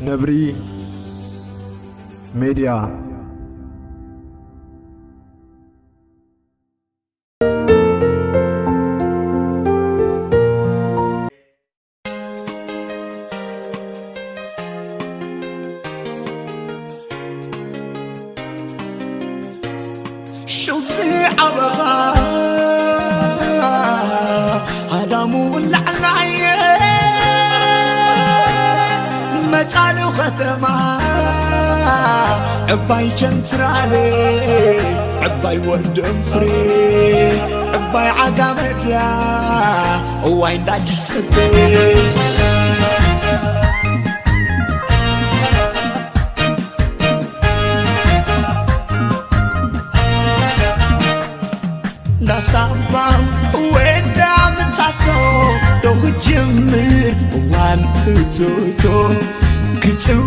نبري ميديا شوزي عبغا هدامو العلاية متعلو ختما عباي جنترالي عباي وردمبري عباي عقامريا وين دا جسدي Sambam weda mtato do jimir wan kutoto kitu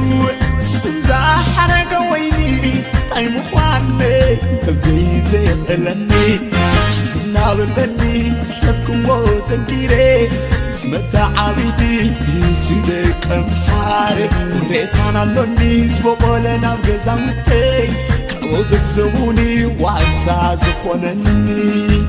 sinza haraga wayni time khwane bize khalani sinabani safkum wazkire smata abidi sidek amhare retana loni zbobolena gezamte وزك زموني وعتازف ونني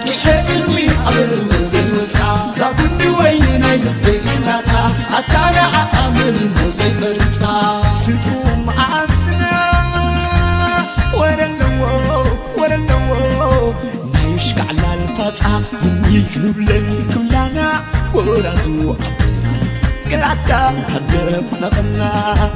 يحزنوي عبر وزيمتا زابني وين يلبيناتا أتانا عامل وزيمتا ستوم عسنا ورلو نايشك على الفتحة هم يكنوا لني كلنا ورازو عبنا قلعتا هدف نغنا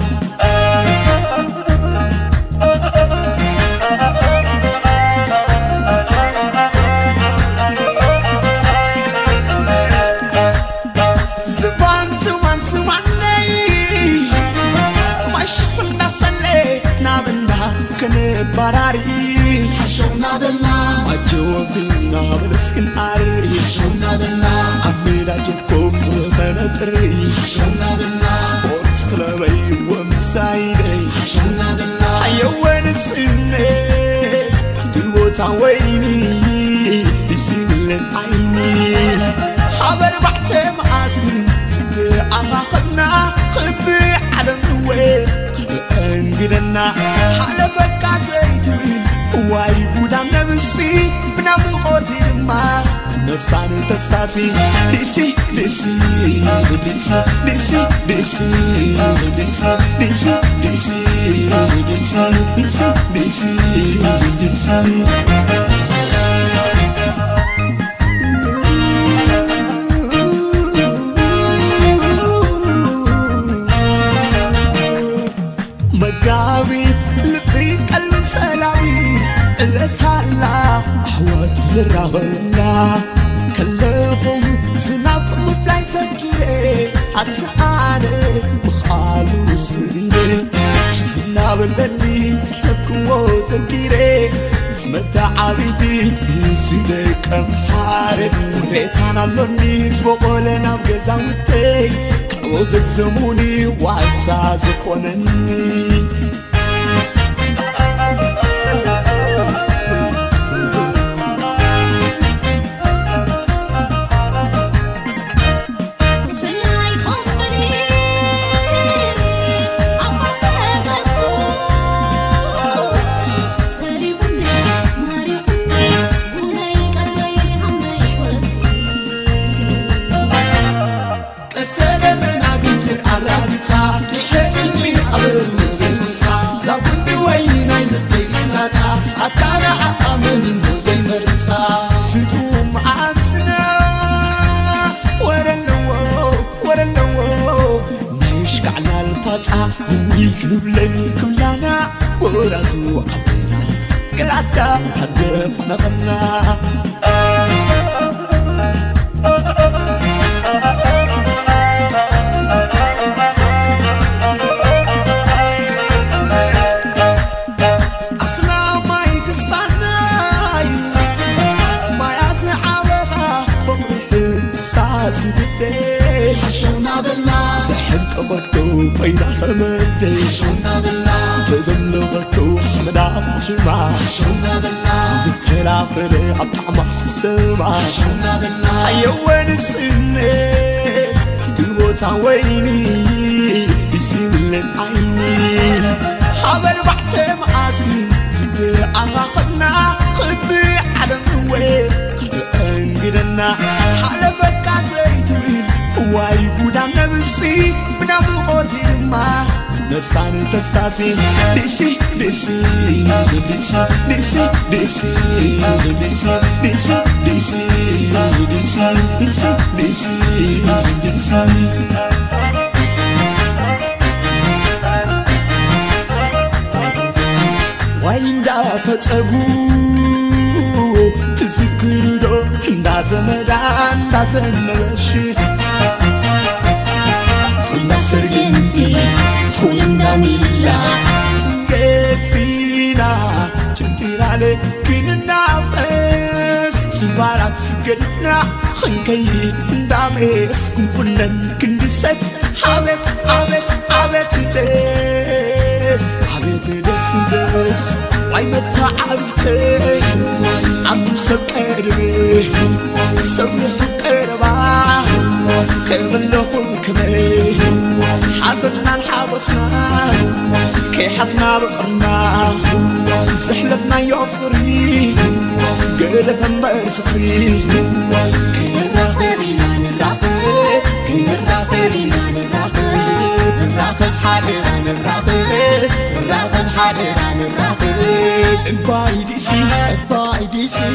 براري حشونا بالله أجوفينا بالسكن عري حشونا بالله عمينا جنكوف وغنطري حشونا بالله سبورت خلبي ومسايدي حشونا بالله حيوان السنة تلوت عويني يسيب للعيني حبر بعتم عزمي سبي علاقنا خبي على الوين انقلنا حلبك عزيتوي واي قدام نفسي بنعمل قوتي ما نفساني تساسي ليسي ليسي ليسي ليسي ليسي ليسي ليسي ليسي ليسي ليسي ليسي مقاويت لبي قلب سلامي الاتالا احوات للرغلا كلهم زناف مفلاي زكيري عتعاني مخالو سريري جزينا بالبني زحفكم وزكيري بسمت عبيدي سيدك امحاري وريتانا اللوني زبقولنا بقزاوتي وزك زموني وعتازف ونني يحزنوي عبر وزيمتا زابني وين يلبيناتا أتانا عامل وزيمتا ستوم عسنا ورلو نايشك على الفتحة هم يكنوا لني كلنا ورازو عبنا قلعتا هدف نغنا تقطو فينا خمدي شونا بالله تزلغتو حمدا محيما شونا بالله زتلا فري أبطعم سما شونا بالله حيوان السنة تبوت عويني يسيل العيني حبر بعتم عزمي زد علاقنا خبي على الوين انقرنا حلفك عزيتي واي قدام نفسي بنام قوتي ما نفساني تساسي ديسي ديسي ديسي ديسي ديسي ديسي ديسي ديسي ديسي ديسي ديسي ديسي وين دافتقو تذكر دو دا زمدان دا زنبشي فلنا سرقنتي فلنا ميلا قسينا جنتير عليك كننا فاس سبارات قلبنا خنكي داميس كلن كندسك حابت حابت حابت ديس حابت دس دس واي متعبتي عم سكربي سمح قربا كملهم كمي حزننا الحبسنا كي حزنا بقرنا زحلفنا يوفري قلف مرسخري كنا خيرنا نراخي كنا خيرنا نراخي نراخي حادرا نراخي نراخي حادرا نراخي بايديسي بايديسي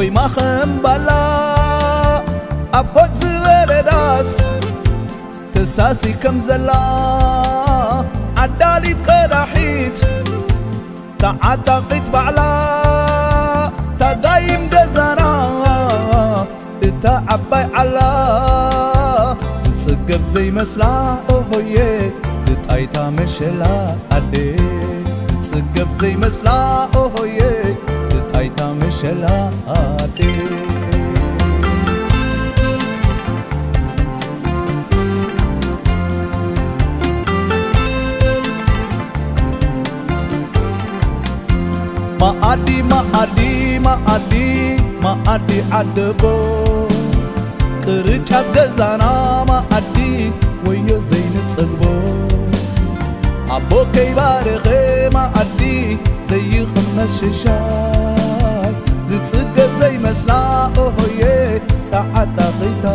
قوي ما خنبلا أبوت زبرداس تساسي كم زلا عدالي تقرحيت تعتقد بعلا تقايم جزرا تعبي على تسقف زي مسلا اوهيه تتايتا مشلا عدي تسقف زي مسلا اوهيه تتايتا مشلا عدي ማአዲ ዓደቦ ቅርጫት ገዛና ማአዲ ወዮ ዘይንጽግቦ አቦ ከይባረኸ ማአዲ ዘይኽመስ ሽሻይ ዝጽገብ ዘይመስላ ኦሆዬ ተዓጣኺታሌ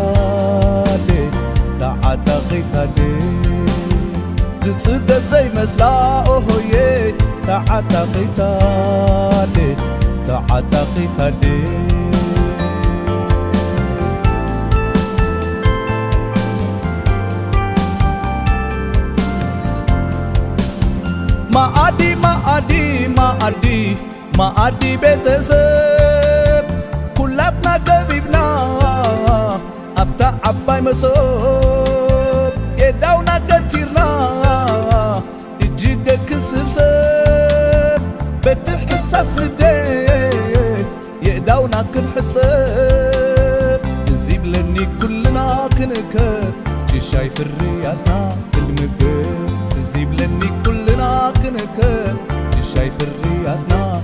ዝጽገብ ዘይመስላ ኦሆዬ ተዓጣኺታሌ معادي بيتسب كلاتنا قبيبنا أبتا عباي مسوب يداونا قتيرنا يجيدك سبسب بتحساس ندي يداونا كنحسب يزيب لني كلنا كنكب شاي في الرياضنا المكب يزيب لني كلنا كنكب شاي في الرياضنا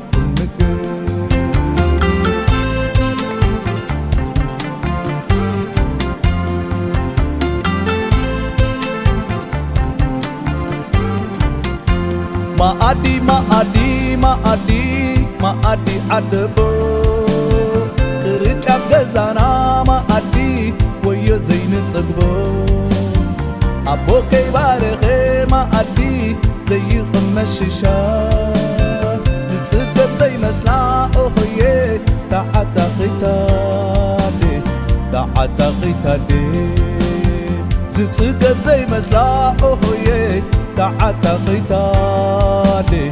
معادي عدبو قرጫፍ ገዛና معادي ويا زين صغبو أبو كيبارخ معادي زي قمششا نصدب زي مسلا اوهي تعتا قيتادي نصدب زي مسلا اوهي تعتا قيتادي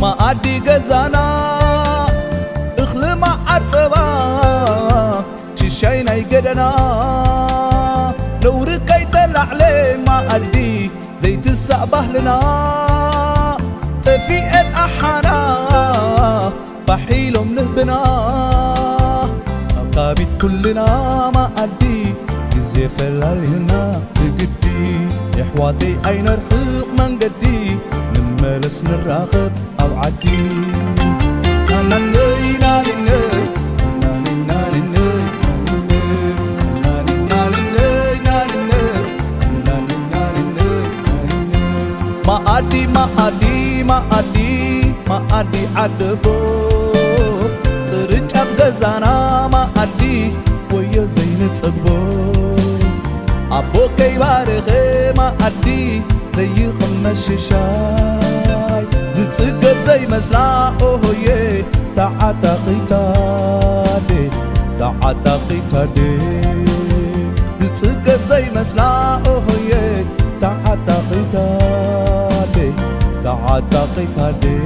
معادي غزانا اخل معاد صبا شيشاينا يقدنا لو ركيت العلي معادي زي تسعبه لنا في الأحانا بحيلهم نهبنا أقابت كلنا معادي زي فلالينا بقدي إحواتي أين رحيق من قدي نملس نراخب أو عدي معادي عدبو قرጫፍ ገዛና معادي ويا زين صغبو أبو كيبارخ معادي زي قمششاي زتصقب زي مسلا اوهي تعتا قيتادي زتصقب زي مسلا اوهي تعتا قيتادي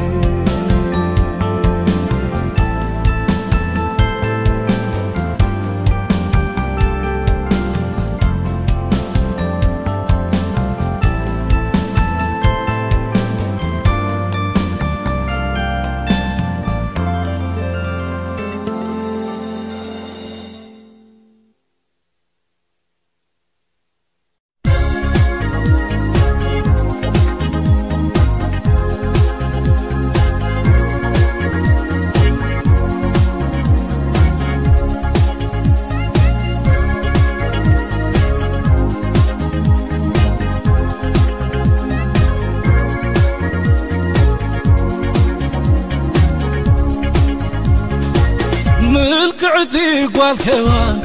ملكعتي قوالكوان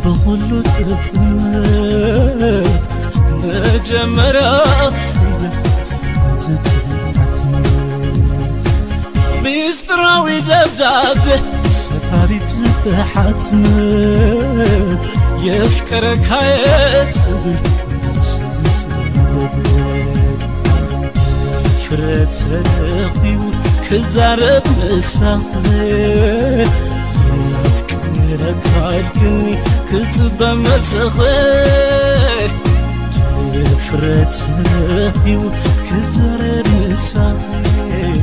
بخلو تتمت نجمرا ميستراوي دبدابه ستاري تتحتمت يفكرك هايت فرت رخيو كزارب مساخي ركالكني كتب مسخي فرت رخيو كزارب مساخي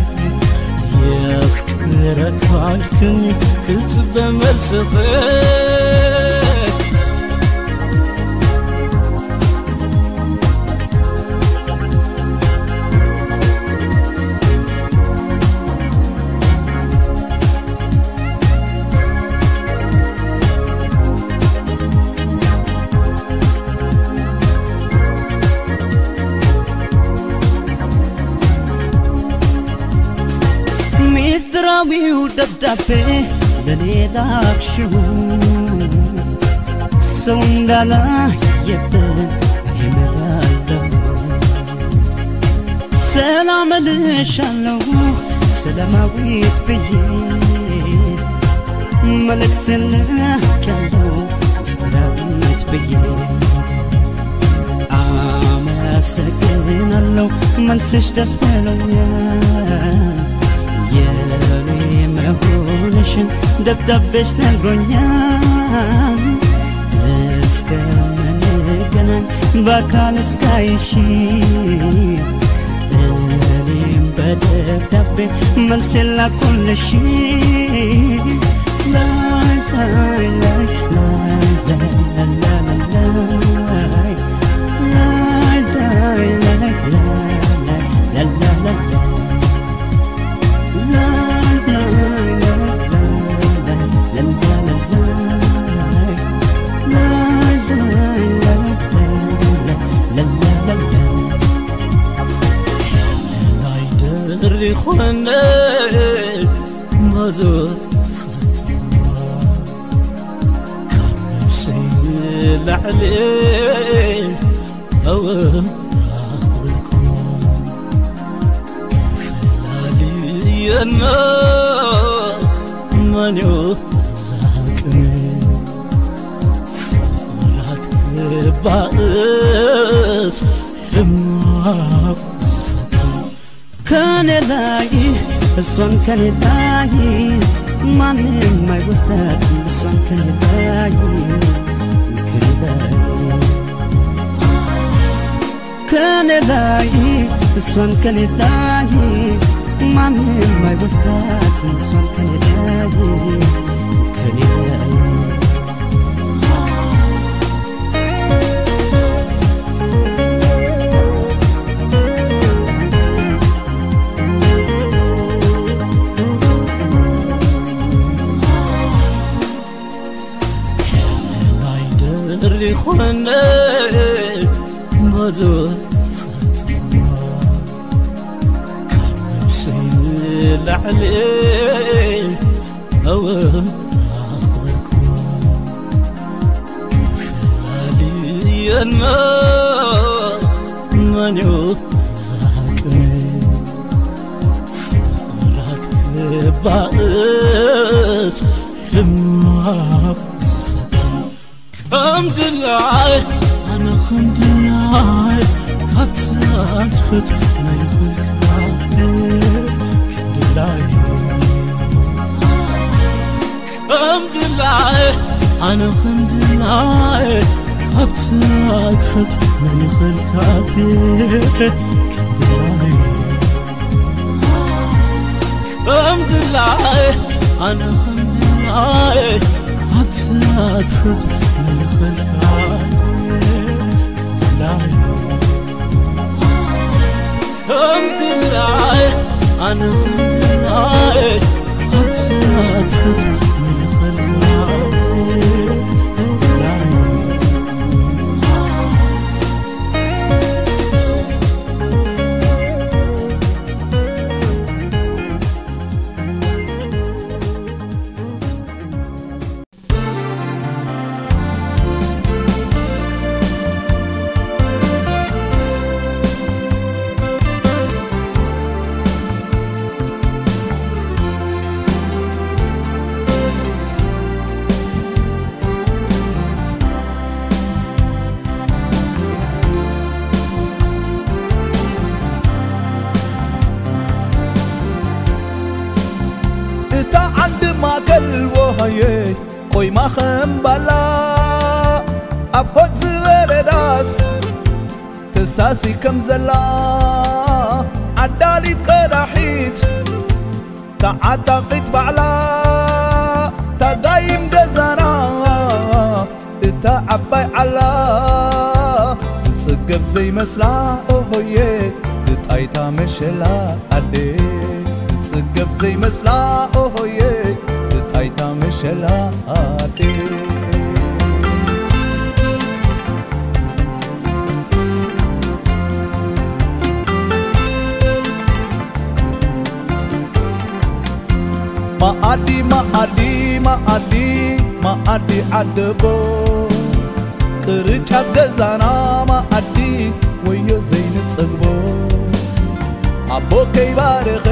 يفكرك عالكني كتب مسخي ምድራዊው ደብዳቤ ለኔ ላክሽው ሰው እንዳላየብን እኔ እምላለሁ ሰላም እልሻለሁ ሰላማዊት ብዬ መልእክት ልኬያለሁ ምስጢራዊት ብዬ አመሰግናለሁ መልስሽ ደስ ብሎኛል የኔ መሆንሽን ደብዳቤሽ ነግሮኛል እስከምንገናኝ በአካል እስካይሽ እኔም በደብዳቤ መልስ ላኩልሽ ላይ ላይ ላይ خونت مازور فتوى كان نفسي لعليه أو أخبركم فلالي النار من يوزعكني فرات بعض حماق كان لاي الصن كان لاي ما ما يوستات الصن كان لاي كان لاي الصن كان لاي ما ما يوستات الصن كان لاي كان لاي خونت مازور فتوى كان نفسي لعليه أو أخبركم فلالي النار من يوزعكني فرات بعض حماق حمد لله أنا حمد لله كتات فت ما يخلك حمد لله حمد لله أنا حمد لله كتات فت ما يخلك حمد لله حمد لله أنا حمد لله كتات فت ملخ الحمد لله أنا الحمد لله حتى فت ملخ قوي ما خنبلا أبوت زبرداس تساسي كم زلا عدالي تقرحيت تعتقد بعلا تقايم دزنا تعبي على تسقف زي مسلا اوهيه تايتا مشلا عدي تسقف زي مسلا اوهيه تايتا مشلا عدي ማአዲ ዓደቦ ቅርጫት ገዛና ማአዲ ወዮ ዘይንጸግቦ አቦ ከይባረኸ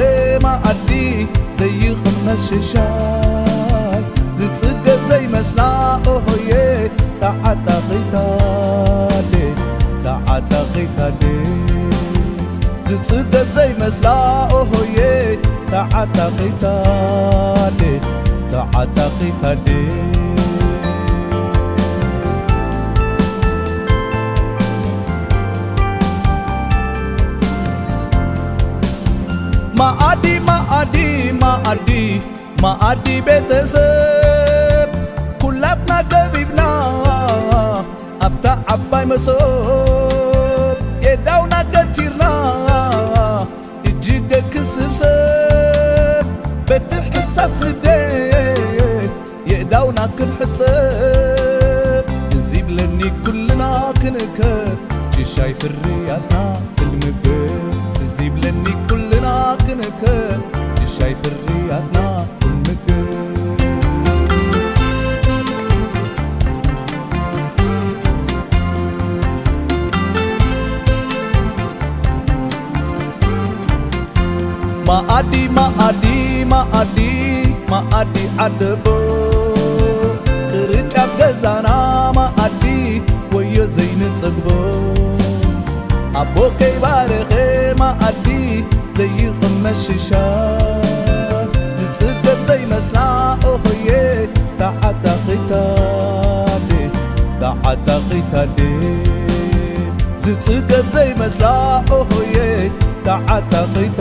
ማአዲ ዘይቕመስ ሽሻይ ዝጽገብ ዘይመስላ ኦሆዬ ተዓጣኺታዴ ዝጽገብ ዘይመስላ ኦሆዬ ተዓጣኺታዴ ማአዲ ቤተሰብ ኩላትና ገቢብና ኣብታ ዓባይ መሶብ የዳውና ገቲርና እጅግ ክስብሰብ በትሕሳስ ንዴት የዳውና ክንሕፀብ እዚ ብለኒ ኩልና ክንከር ጭሻይ ፍርያትና ክንምገብ እዚ ብለኒ ኩልና ክንከር ጭሻይ ፍርያትና ማአዲ ዓደቦ ቅርጫት ገዛና ማአዲ ወዮ ዘይንጸግቦ አቦ ከይባረኸ ማአዲ ዘይቕመስ ሽሻይ ዝጽገብ ዘይመስላ ኦሆዬ ተዓጣኺታዴ ዝጽገብ ዘይመስላ ኦሆዬ ተዓጣኺታዴ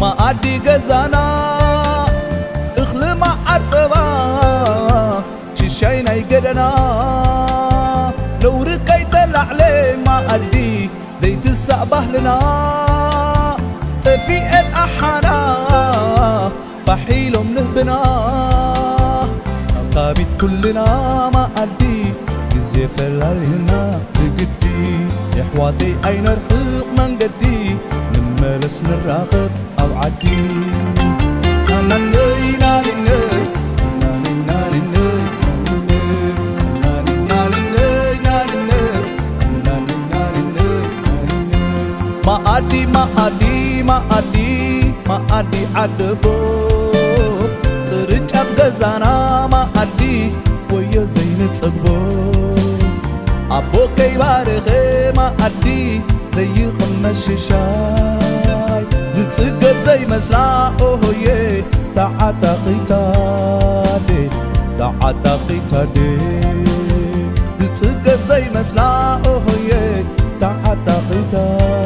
ማአዲ ገዛና እኽሊ መዓር ጸባ ሽሻይ ናይ ገደና ነውሪ ከይተላዕለ ማአዲ ዘይትሳእ ባህልና ጠፊአን ኣሓና ባሒሎም ንህብና ኣካቢት ኩልና ማአዲ ግዜ ፈላልህና ብግዲ يحواتي أين رحق من قدي نملس نراخب أو عدي ማአዲ ዓደቦ ቅርጫት ገዛና ማአዲ ወዮ ዘይንጸግቦ አቦ ከይባረኸ ማአዲ ዘይቕመስ ሽሻይ ዝጽገብ ዘይመስላ ኦሆዬ ተዓጣኺታዴ ዝጽገብ ዘይመስላ ኦሆዬ ተዓጣኺታዴ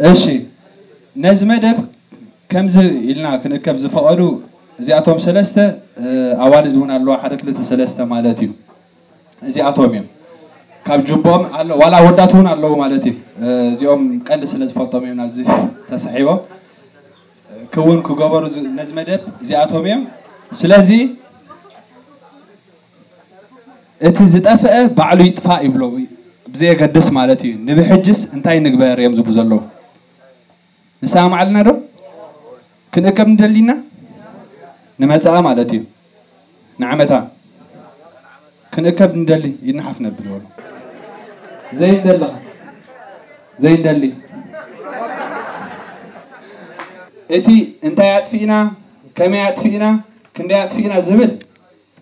إيشي نزمدب كم زي إلنا كنكب زفقلو زي أتوم سلسته أوالد هنا الله حرك لتسلسته مالتي زي أتوميم كاب جبهم الله ولا وداتون الله مالتي زيهم قل سلس فطميم نزي تسحيبه كون كجبرو نزمدب زي أتوميم سلازي اتزت أفئة بعلو يطفاء يبلوي بزي قدس مالتي نبي حجس انتاي نقبر يمزو بزلو نسامع لنا دو كنكب ندلينا نمتعا مالتي نعمتا كنكب ندلي ينحف نبلو زي ندلي اتي انت يعطفينا كما يعطفينا كندا يعطفينا زبل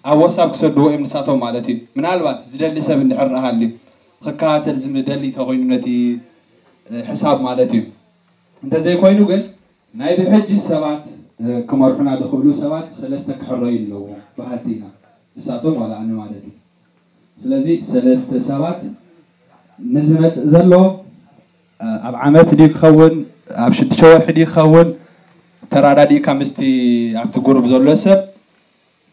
أوصاب كسدوا إمساتهم مالتي من الوقت زدلي سب نحرها لي خكاتل زم دلي تغينتي حساب مالتي انت زي كوينو قل ناي بحج السبات كما رحنا دخلوا سبات سلستك حرين لو بحالتينا الساتون ولا أنا مالتي سلازي سلست سبات نزمت زلو أب عمت ديك خون أب شد شوار حديك خون ترى ديك كمستي أب تجرب زلو سب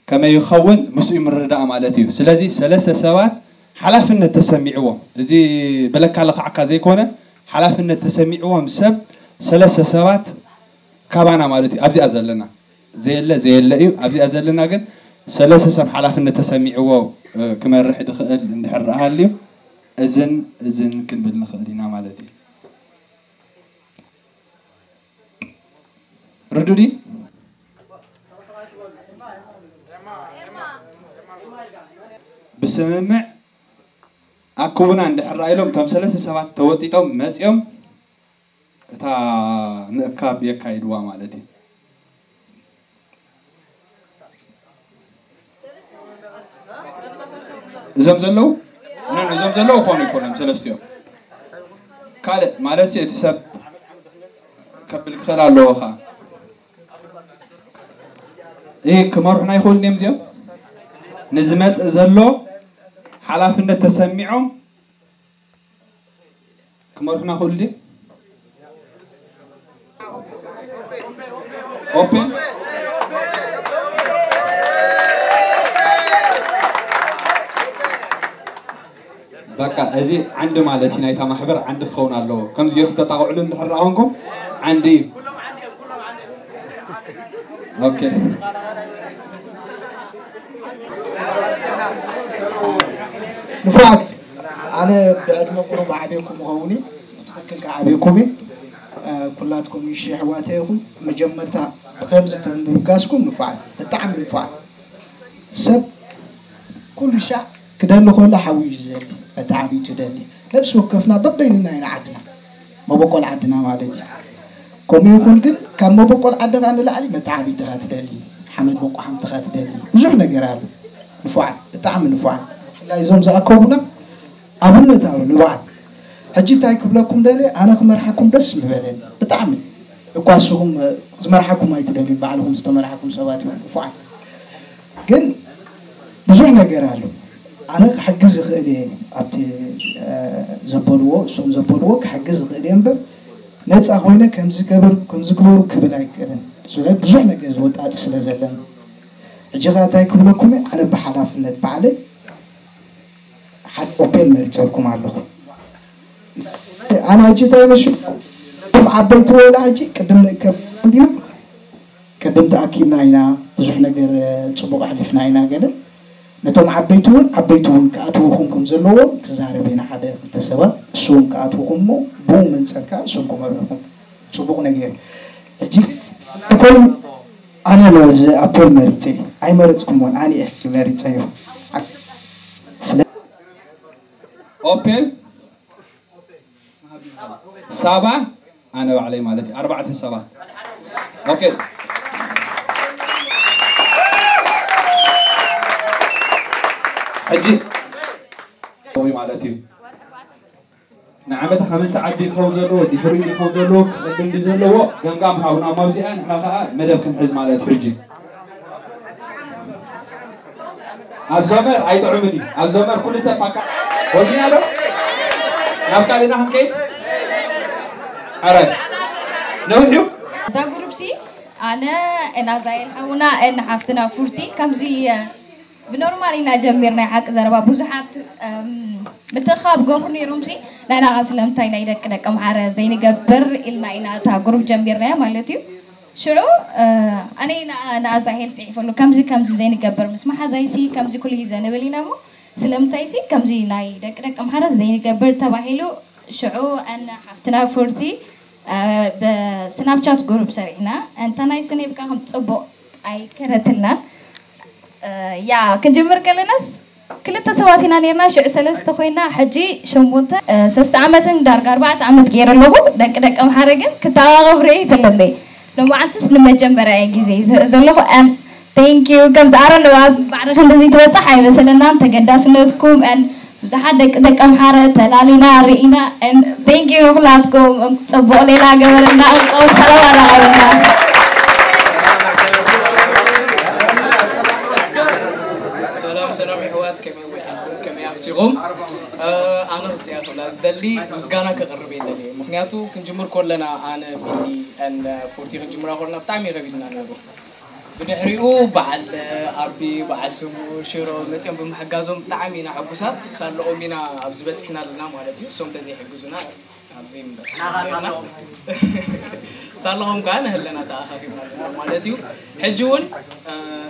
كما يخون مسؤول من الرداء مالتي سلازي سلست سبات حلافنا تسمعوه زي بلك على قعكة زي كونه حلافنا تسمعوهم سب سلسة سبات كابانا مالتي أبزي أزلنا زي اللي إيو أبزي أزلنا قل سلسة سب حلافنا تسمعوه كما رح دخل نحرقها اللي إذن كن بالنخلينا مالتي ردودي بسممع أكونا عند الرأيلهم تام سلسة سبات توتيتهم مسيهم تا نكاب يكايدوا مالتي زمزلو نحن زمزلو خوني كلهم سلستيهم كله مالتي يتسب قبل خلال لوخا إيه كمرحنا يقول نمزيهم نزمت زلو حلافنا تسمعهم كمرحنا يقول لي open بقى ازي عند مالتي نايتا محبر عند خونا له كم زيرو تطاوعلو نحرقونكم عندي اوكي نفعت انا بعد ما قرب عليكم هوني متخكل عليكم كلاتكم يشي حواتيكم مجمرتا بخمسة تنبركاسكم نفعل التعامل نفعل سب كل شيء كده اللي كله حويج زي التعامل تدني لبس وقفنا ضبينا هنا عدنا ما بقول عدنا مالتي كم يقول كده كم ما بقول عدنا عن العلي ما تعامل تغات دلي حمل بقى حم تغات دلي زحنا جرال نفعل التعامل نفعل لا يزوم زاكوبنا أبونا تعالوا نفعل هجي تايكم لكم دلي أنا كمرحكم بس مبالين بتعمل يقاسهم زمرحكم ما يتدلي بعلهم استمرحكم سواتهم فعل جن بزوجنا جرالو أنا حجز غيرين أبتي زبلوه سوم زبلوه حجز غيرين بر ناس أخوينا كم زكبر كبلاي كذا زوجنا بزوجنا جزوت أتسلا زلنا هجي تايكم لكم أنا بحلاف النت بعلي حد أوبن مرتبكم علىه أنا أجي تاني شو عبيت ولا أجي قدمت أكيد ناينا زحنا غير صبغ حلفنا ناينا كده نتوم عبيتون كأتوكم زلوا تزاربين حدا تسوا سوم كأتوكم بوم من سكا سومكم أبوكم صبغنا غير أجي أقول أنا لوز أبول مريتي أي مريتكم وان أنا أحكي مريتي أوبن سبعة أنا وعلي مالتي 4 سبعة أوكي حجي قوي مالتي نعمت 5 ساعات دي خوزلو دي حري دي خوزلو قدم دي زلو قام هاونا ما بزيان حلقة مدب كنحز مالت حجي الزمر أيضا الزمر كل سفاكة وجينا له نفكر لنا هنكي عرب نوحيو زاغروبسي أنا زاين حونا إن حفتنا فورتي كم زي بنورمالي نجمرنا حق زربا بوزحات بتخاب جوفرني رومسي نحن غسلم تاينا إذا كنا كم حارة زين جبر إلنا إنا تا جروب جمرنا مالتيو شعو أنا زاين تعرف إنه كم زي زين جبر مسمح زي سي كم زي كل جزء نبلينا مو سلام تايسي كم زي ناي إذا كنا كم حارة زين جبر تباهيلو شعو أنا حفتنا فورتي بسناب شات جروب سرينا أنت ناي سنيب كهم تصبو أي كرتلنا يا كنجمر كلناس كل التسواتنا نيرنا شع سلسة خوينا حجي شمونتا سستعمتن دار 4 عمت غير له دك أم حرجن كتاغبري تلندي لما عنتس لما جمبر أي جزء زلوا أن thank you كم تعرفنا بعد خلنا زي توصح هاي بس لنا تقدس نوتكم أن زحد دك أم حارة تلالينا رئينا and thank you خلاتكم تصبوا لنا جبرنا وسلام عليكم سلام حوات كم يابسيهم أنا رتيا خلاص دلي مسجانا كقربي دلي مخنياتو كنجمر كلنا أنا بني أن فورتي كنجمر أقولنا بتعمي غبينا نبو بدحريو بعد أربي بعد سمو شرو نتيم بمحجزهم تعمي نحبسات صار لهم منا أبزبت إحنا لنا مالتي سوم تزي حجزنا أبزين صار لهم كان هلنا تأخذنا مالتيو حجون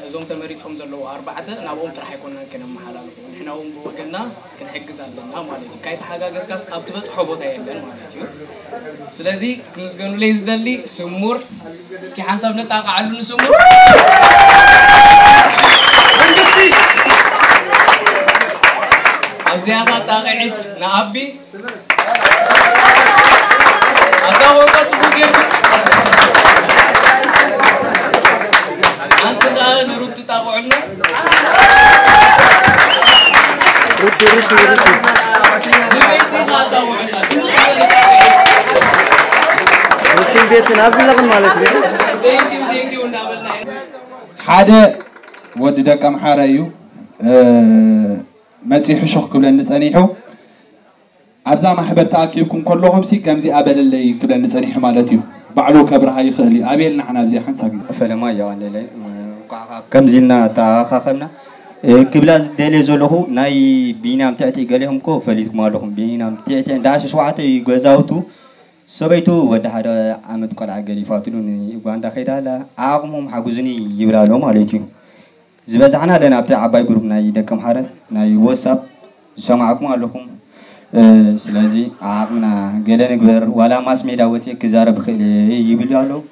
زوم تمريتهم زلوا 4 نابهم ترح يكون كنا محلال إحنا هم بوجنا كنحجز لنا مالتيو كايت حاجة قص أبتبت حبوتها يلنا مالتيو سلازي كنوز قالوا ليز دلي سمور سكي حسب نتاق علون سمور أبزي أخا تاقعت نعبي أتاقوا وقت بوجير أنت قال نرد تتابعنا ردي نبيتي خاتابعنا ممكن بيتنا أبزي لغن مالك thank you نابلنا حدا ود دك أم حاريو ما تيحشوا كلنا نسأنيحو أبزا ما حبر تأكيدكم كلهم سي كم زي قبل اللي كلنا نسأنيح مالتيو بعلو كبرها يخلي قبلنا حنا بزي حنساق فلما يوان لي كم زينا تأخذنا قبل دليل زلوه ناي بينام تأتي قالهم كو فليت مالهم بينام تأتي داش شوعتي جزاوتو سبيتو وده هذا عمد قال عقلي فاتلون يبغى عنده خير على عقمهم حجزني يبرالهم عليتيو زبزعنا لنا بتاع عباي جروبنا يدكم حرة ناي واتساب سمعكم عليهم سلازي عقمنا قلنا قبر ولا ماس ميداوتي كزار بخيل يبلالو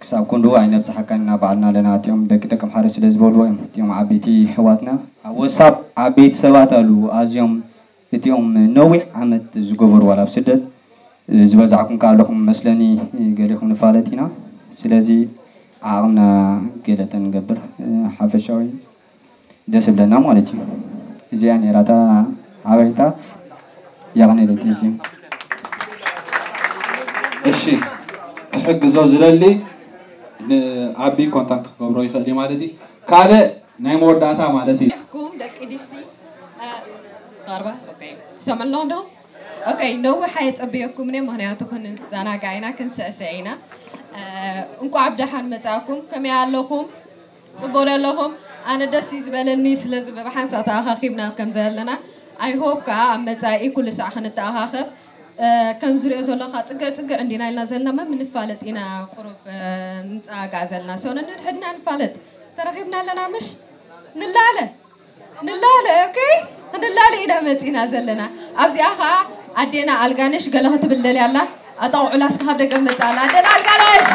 كسب كندو عين بتحكينا بعدنا لنا تيوم دكم حرة سلاز بولوهم تيوم عبيتي حواتنا واتساب عبيت سواتلو أزيوم تيوم نوي عمد زجبر ولا بسدد زبزعكم كالكم مثلني قالكم نفالتنا سلازي عقمنا قلتن قبر حفشوي دس بدنا مالتي زين راتا عبيتا يعني لتيجي إيشي كحق زوج للي عبي كونتاكت قبره يخلي مالتي كاره نايمور داتا مالتي كوم دك إديسي قربة أوكي سمع الله ده أوكي نو حياة أبيكم من مهنياتكم أنا جاينا كنسأسعينا أنكم عبد حن متاعكم كم يعلقكم صبر لهم أنا دسيز بالنيس لازم بحن سأتأخذنا كم زلنا I hope كا متاعي كل ساعة نتأخذ كم زري أزولا خاطر تقع عندنا نازلنا ما من فالت إنا قرب نتأخذنا سونا نحدنا نفالت ترخيبنا لنا مش نلالة أوكي نلالة إذا متينا زلنا أبدي أخا عدينا ألقانش قالها تبللي الله أطوع لاسك هذا قمت على عدينا ألقانش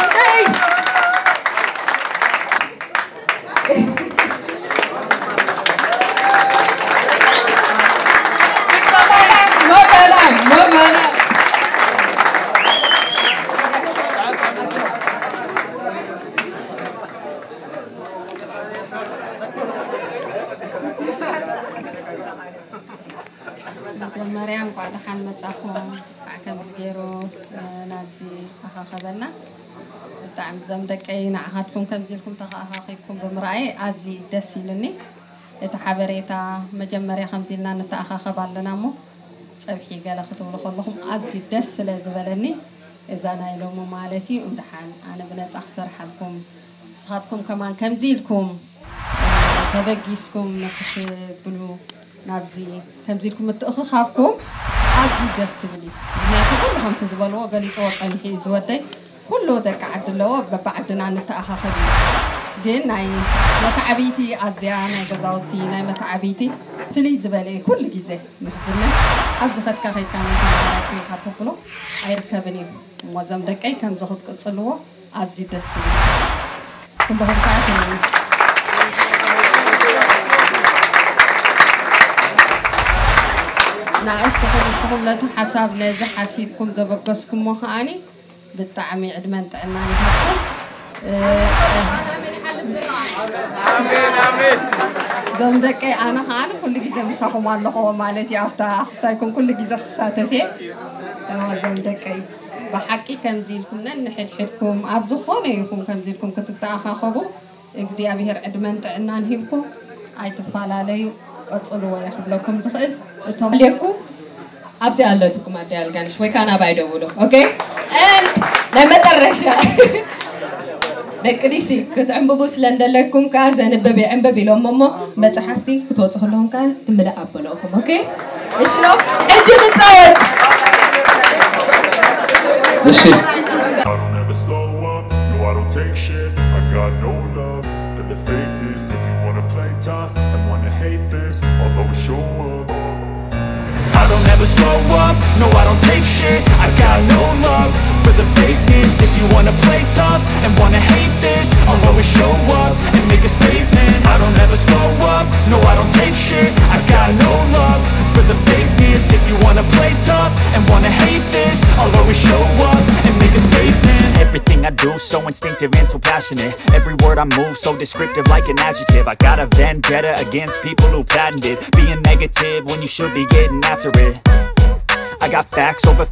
مريم قاعدة حلمت أخوهم كم زجيرو نادي أخذنا تعم زمدك أي نعهدكم كم زيلكم تأخذكم بمرأي عزي دسيلني يتحبريتا مجمري خمزيلنا نتأخذ بالنا مو صبحي قال أخذوا لهم عزي دس لازبلني إذا أنا يلوم مالتي امتحان أنا بنت أخسر حالكم صحتكم كمان كم زيلكم تبجيسكم نكتبلو نابزي كم زيلكم متأخركم عادي دسبلي يعني كلهم تزبلوا قالي صوت أنا هي زودي كله دك عدلوا ببعدنا نتأخرين دين ناي متعبيتي أزيانا جزاوتي ناي متعبيتي فلي زبالي كل جزء مخزنة أبزخت كخي كمان تباركي هتقولوا أيركبني موزم دكاي كم زخت كتصلوا عادي دسبلي كم بخطأتني نعرف كل الصحاب لا تحسب نزح حسيبكم زبقسكم وهاني بالطعم عدمان تعناني هاتكم آمين زمدك أنا هان كل جزء مسحوم الله هو مالتي أفتح أستايكم كل جزء خساتة فيه أنا زمدك بحكي كم زيلكم نحد حدكم أبزخونه يكم كم زيلكم كتتأخا خبو إجزي أبيهر عدمان تعنان هيبكم أي تفعل عليه أتصلوا ويحبلكم زخل تملكوا أبزي علتكم أدي ألقان شوي كان أبعده ولو أوكي and لما ترشة نكريسي كنت عم ببوس لندلكم كذا نببي عم ببي لهم ماما متحفتي كنت وصل لهم كذا تملأ أبلوكم أوكي إيش رو أنتوا نتصور ماشي I don't ever slow up, no I don't take shit. I got no love for the fakeness. If you wanna play tough and wanna hate this, I'll always show up. I don't ever slow up, no I don't take shit. I got no love for the fakeness. If you wanna play tough and wanna hate this, I'll always show up and make a statement. I don't ever slow up, no I don't take shit. I got no love for the fakeness. If you wanna play tough and wanna hate this, I'll always show up and make a statement. Everything I do so instinctive and so passionate. Every word I move so descriptive like an adjective. I got a vendetta against people who patented being negative when you should be getting after it. I got facts over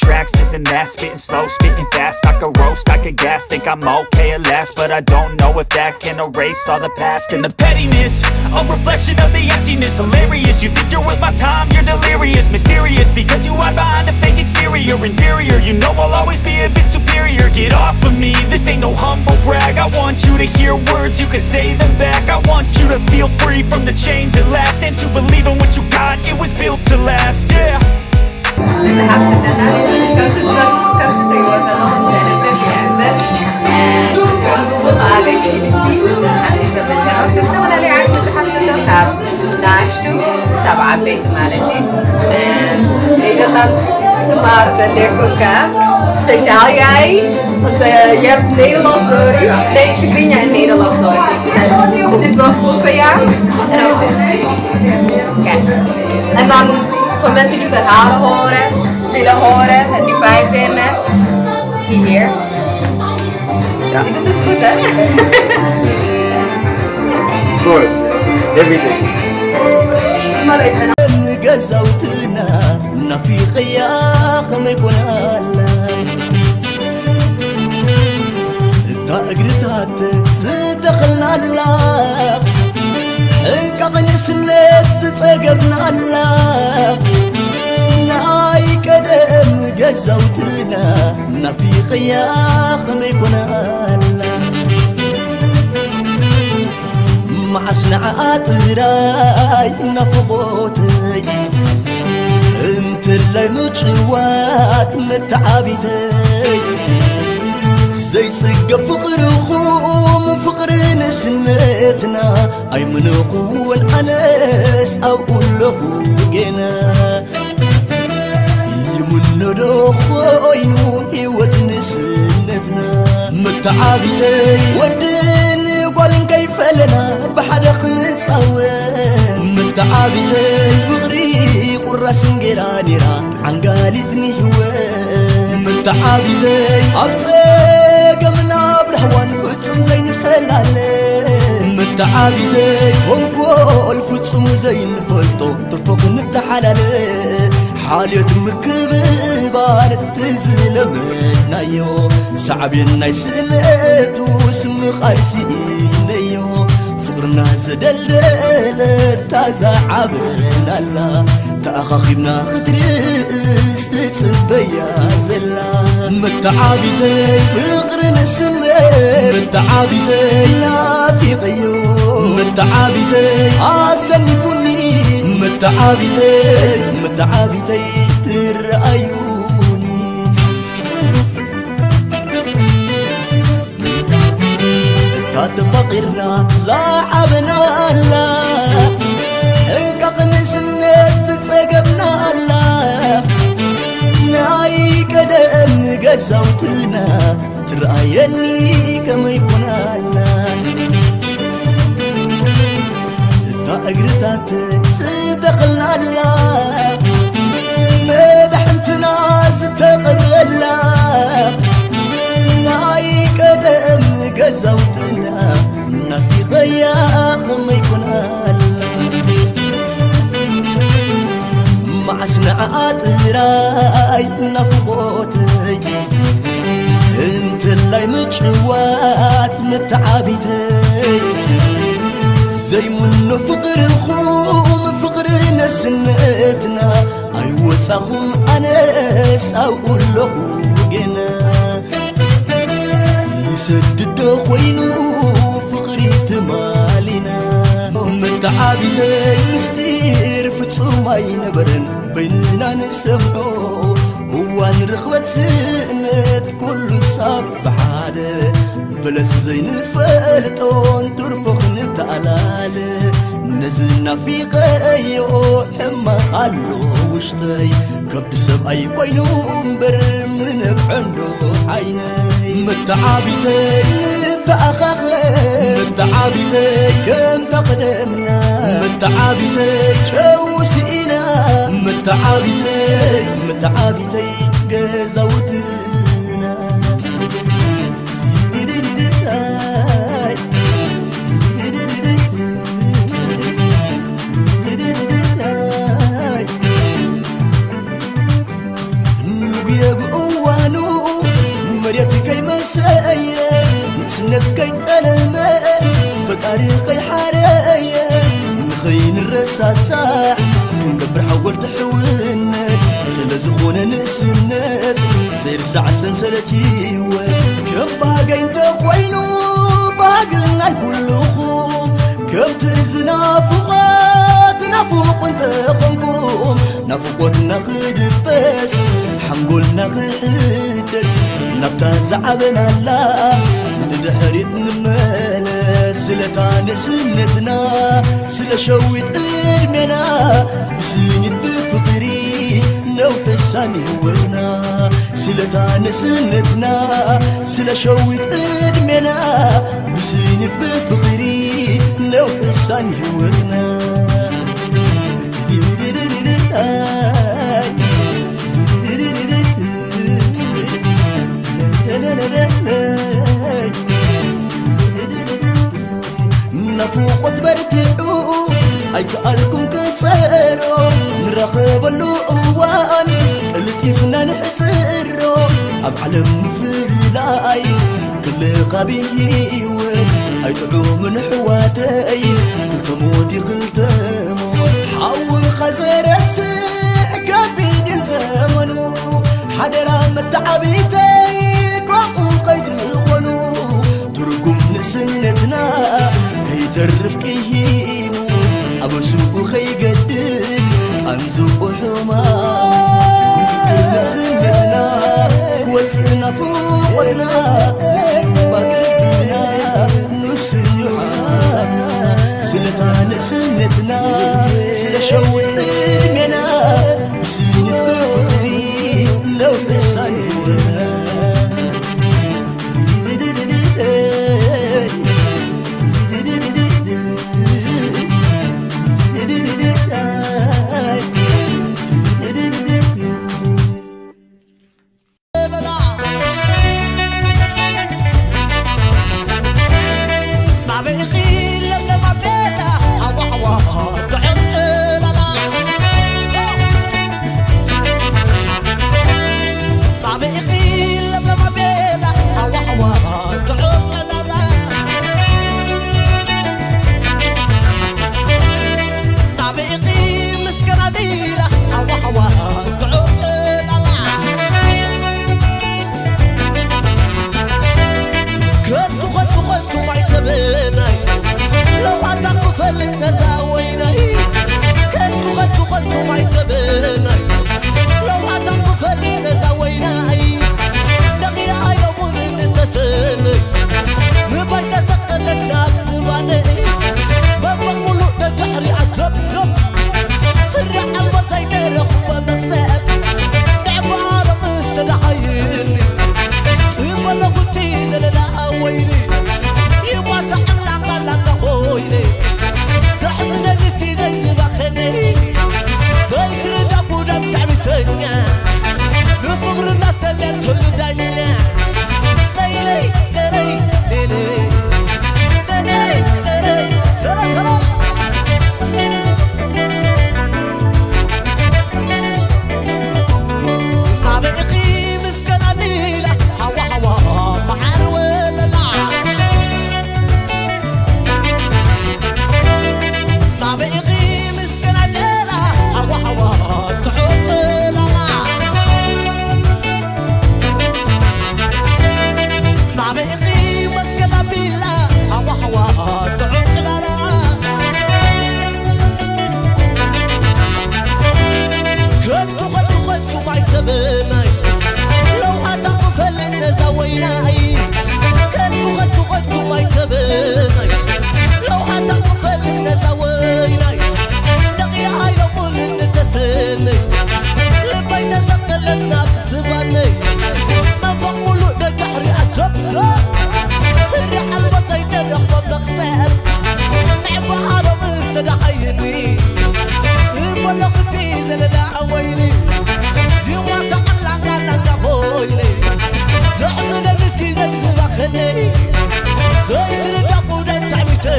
tracks, this and that. Spitting slow, spitting fast. I could roast, I could gas. Think I'm okay at last, but I don't know if that can erase all the past. And the pettiness, a reflection of the emptiness. Hilarious, you think you're worth my time, you're delirious. Mysterious, because you hide behind a fake exterior. Inferior, you know I'll always be a bit superior. Get off of me, this ain't no humble brag. I want you to hear words, you can say them back. I want you to feel free from the chains at last, and to believe in what you got, it was built to last, yeah. متحف لنا كم تتوازنون زنبب يعبر ترسل على جلسي إذا بتعرف سيستمنا اللي عاد متحف لنا كاب ناشتو 7 بيت مالتي إذا لم تمار تليكو كاب سبيشال جاي يب Nederlands story nee te kringen en Nederlands story het is wel goed voor jou en dan voor mensen die verhalen horen, willen horen en die fijn vinden, die hier. Ja. Je doet het goed, hè? Good. Everything. Maar even. جزوتنا نفيقيا خم يكون هلا تأجرتات صدقنا الله انقضن سنت ستقبنا الله ناي كدم جزوتنا نفيقيا خم يكون هلا مع صنعات راي نفقوتي انت اللي مجوات متعابيتي زي سقف فقركم فقر نسمتنا اي منقول انس او لكم جنا يمن دخوينو هيوت نسنتنا متعابيتي ودن قولن كيف لنا بحدق نصور متعابيتي فقري قراس نجرانيرا عن قالتني هوان متعابيتي أبزق من أبرهوان فتسم زين فلالي متعابيتي فنقول فتسم زين فلتو ترفق نتحلالي حالية مكبار تزلمنا يو سعبنا يسلت واسم خايسين يو فقرنا زدلدل تزعبنا لا تأخخبنا قدرس تسفيا زلا متعابتي فقر نسلي متعابتي نافي غيو متعابتي أسلفني متعابتي ترأيوني تات فقرنا زعبنا الله انك قنسنت ستسقبنا الله ناي قدم قزوتنا ترأيني كما يكون الله تا اقرتات صدقنا الله مدحنتنا ستقبل الله ناي قدم قزوتنا نفي غيا كما يكون الله مع سنعات راي نفقوتي انت اللي مجوات متعابيتي زي من فقر خوم فقر نسنتنا ايوه صاهم انس اقول له جنا يسدد خوينو فقري تمالينا متعابيتي مستير فتوم اي نبرن بيننا نسمعو هو نرخبت سنت كل صاب بحاله بلس زين الفلتون ترفق نتعلال نزلنا في غيو حما قالو وشتي كبد سبعي كوينو مبر من عنده عيني متعابيتي متعابيتي كم تقدمنا متعابيتي جوسينا متعابيتي قزوتنا نبي بقوانو مريتك مسايا سنفكي تلمى فطريقي حرايا نخين الرصاصة نقبر حول تحولنا سلازغونا نسنات سير ساعة سنسلتي كم باقي انت خوينو باقلنا كلكم كم تنزنا فوقاتنا فوق انت قنكم نفوقنا خد بس حنقولنا خدس نبتا زعبنا الله ندحريت نمالا سلتان سنتنا سلا شويت ارمنا بسنيت بفقري نوف السامي ورنا سلتان سنتنا سلا شويت ارمنا بسنيت بفقري نوف السامي ورنا نفوقت برتعو أي كألكم كتصيرو نراقب اللوان اللطيفنا نحسرو أبعلم فلاي كل قبيوت أي تعو من حواتي كل تموتي كل تموت حاول خزر السع كبيد زمنو حدرا متعبيتي وقوقيت خنو ترقم نسنتنا هيترف كيهيمو أبو سوق خي قدد أنزوق حما نذكر نسنتنا وزنا فوقنا نسيب بقلبنا نسيب حسابنا سلتان سنتنا سلا شوت ادمنا سنت بفقري لو بسايرنا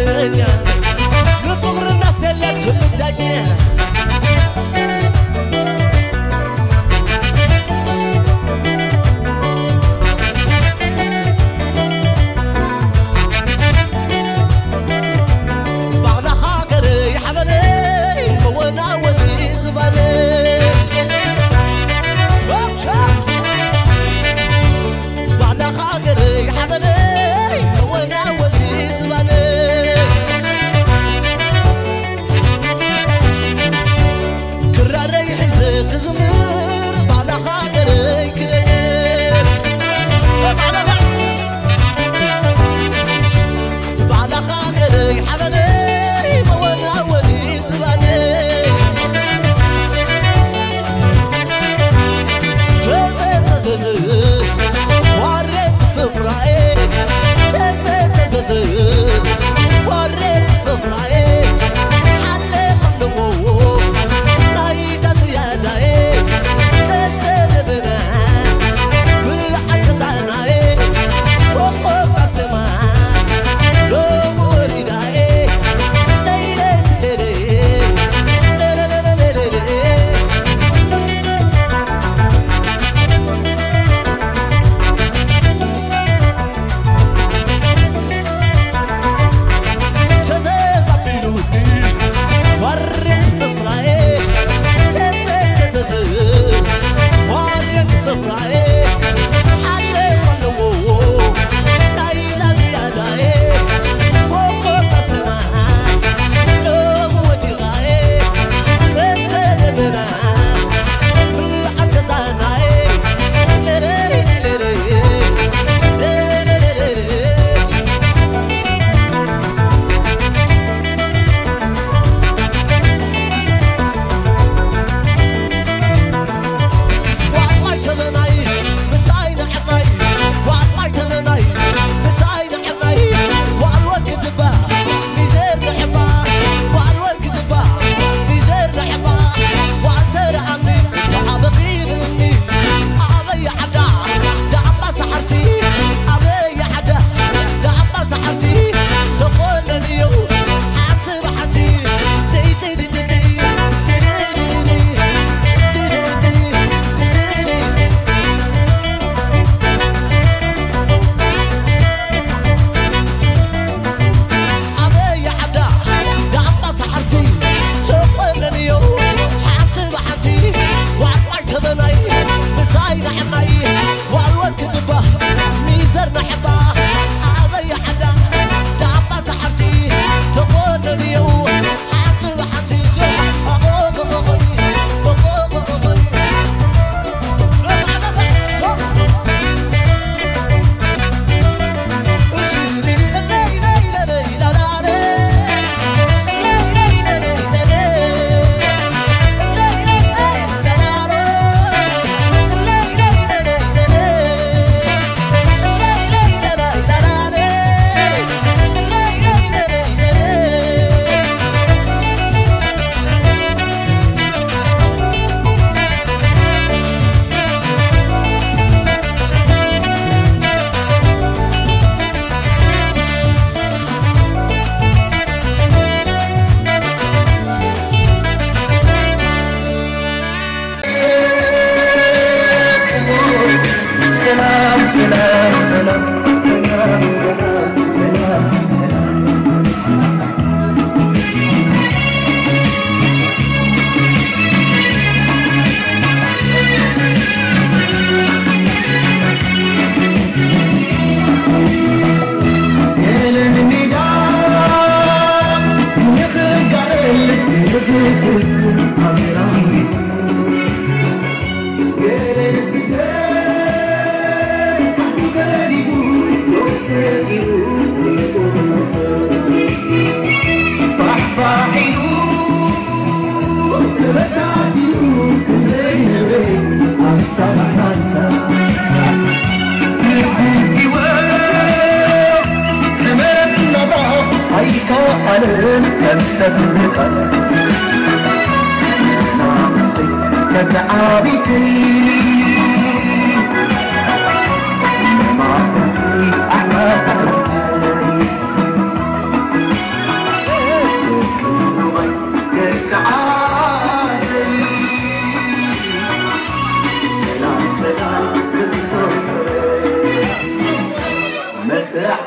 يدرنيا نفغر الناس تلتهم الدنيا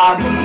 Hey,